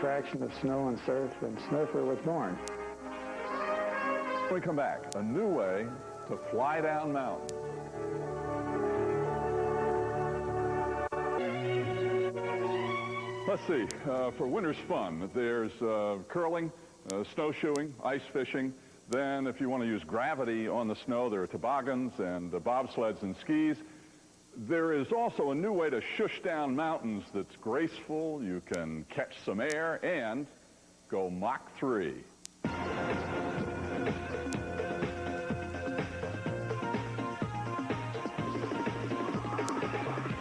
contraction of snow and surf, and Snurfer was born. When we come back, a new way to fly down mountains. Let's see, for winter's fun, there's curling, snowshoeing, ice fishing. Then if you want to use gravity on the snow, there are toboggans and bobsleds and skis. There is also a new way to shush down mountains that's graceful. You can catch some air and go Mach 3.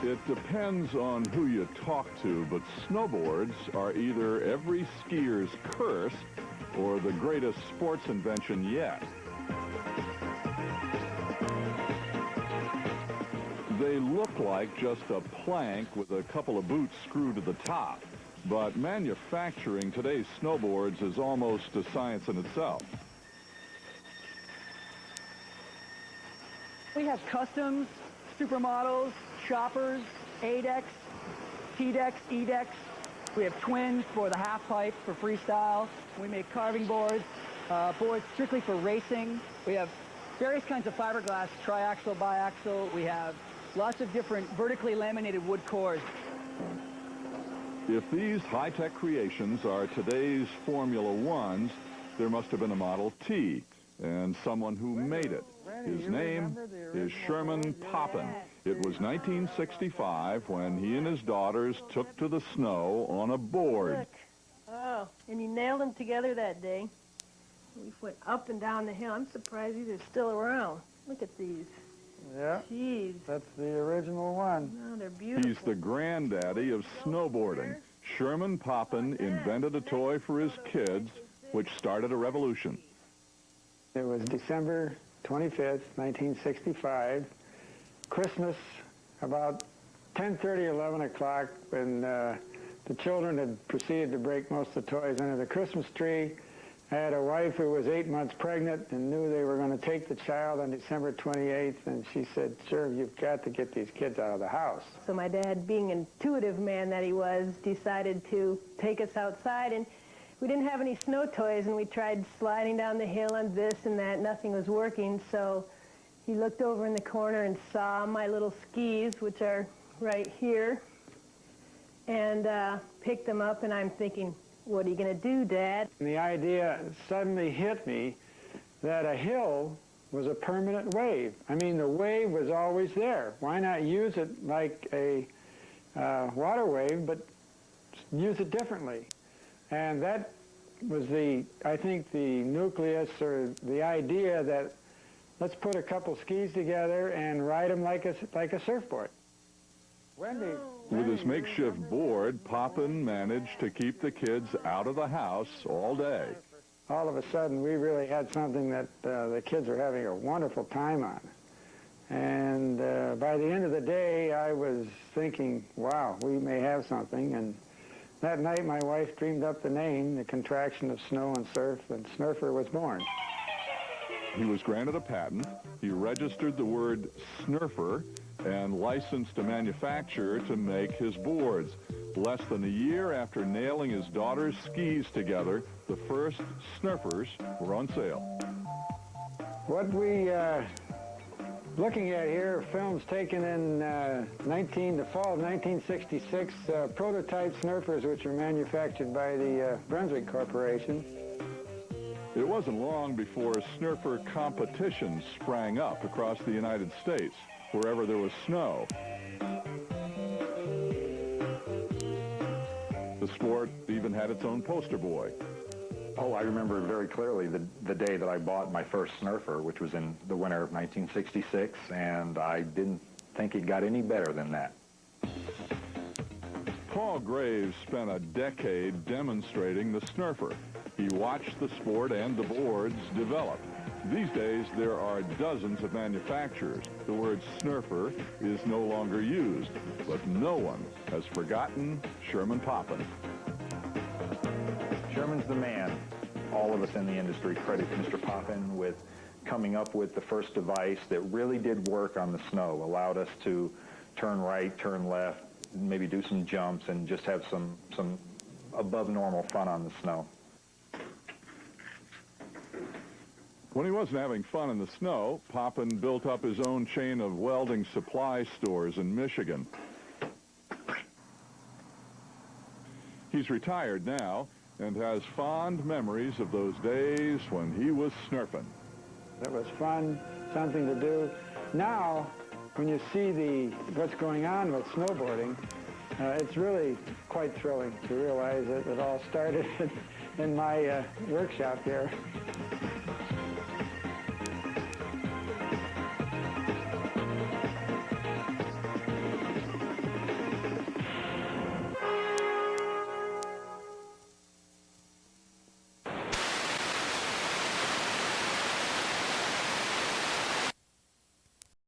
It depends on who you talk to, but snowboards are either every skier's curse or the greatest sports invention yet. They look like just a plank with a couple of boots screwed to the top, but manufacturing today's snowboards is almost a science in itself. We have customs, supermodels, choppers, A-decks, T-decks, E-decks. We have twins for the half pipe for freestyle. We make carving boards, boards strictly for racing. We have various kinds of fiberglass, triaxial, biaxial. We have lots of different vertically laminated wood cores. If these high-tech creations are today's Formula Ones, there must have been a Model T and someone who made it. His name is Sherman Poppin. It was 1965 when he and his daughters took to the snow on a board. Look. Oh, and you nailed them together that day. We went up and down the hill. I'm surprised these are still around. Look at these. Yeah, Jeez. that's the original one. Oh, they're beautiful. He's the granddaddy of snowboarding. Sherman Poppin invented a toy for his kids, which started a revolution. It was December 25th, 1965, Christmas, about 10:30, 11 o'clock, when the children had proceeded to break most of the toys under the Christmas tree. I had a wife who was 8 months pregnant and knew they were going to take the child on December 28th, and she said, "Sir, you've got to get these kids out of the house." So my dad, being an intuitive man that he was, decided to take us outside, and we didn't have any snow toys, and we tried sliding down the hill and this and that. Nothing was working, so he looked over in the corner and saw my little skis, which are right here, and picked them up, and I'm thinking, what are you going to do, Dad? And the idea suddenly hit me that a hill was a permanent wave. I mean, the wave was always there. Why not use it like a water wave, but use it differently? And that was I think the nucleus or the idea that let's put a couple skis together and ride them like a surfboard. Wendy. With his makeshift board, Poppin managed to keep the kids out of the house all day. All of a sudden, we really had something that the kids were having a wonderful time on. And by the end of the day, I was thinking, wow, we may have something. And that night, my wife dreamed up the name, the contraction of snow and surf, and Snurfer was born. He was granted a patent. He registered the word Snurfer and licensed a manufacturer to make his boards. Less than a year after nailing his daughter's skis together, the first Snurfers were on sale. What we looking at here are films taken in the fall of 1966, prototype Snurfers, which were manufactured by the Brunswick Corporation. It wasn't long before Snurfer competitions sprang up across the United States, wherever there was snow. The sport even had its own poster boy. Oh, I remember very clearly the day that I bought my first Snurfer, which was in the winter of 1966, and I didn't think it got any better than that. Paul Graves spent a decade demonstrating the Snurfer. He watched the sport and the boards develop. These days, there are dozens of manufacturers. The word Snurfer is no longer used, but no one has forgotten Sherman Poppin. Sherman's the man. All of us in the industry credit Mr. Poppin with coming up with the first device that really did work on the snow, allowed us to turn right, turn left, maybe do some jumps and just have some above normal fun on the snow. When he wasn't having fun in the snow, Poppin built up his own chain of welding supply stores in Michigan. He's retired now and has fond memories of those days when he was snurfing. It was fun, something to do. Now, when you see what's going on with snowboarding, it's really quite thrilling to realize that it all started in my workshop here.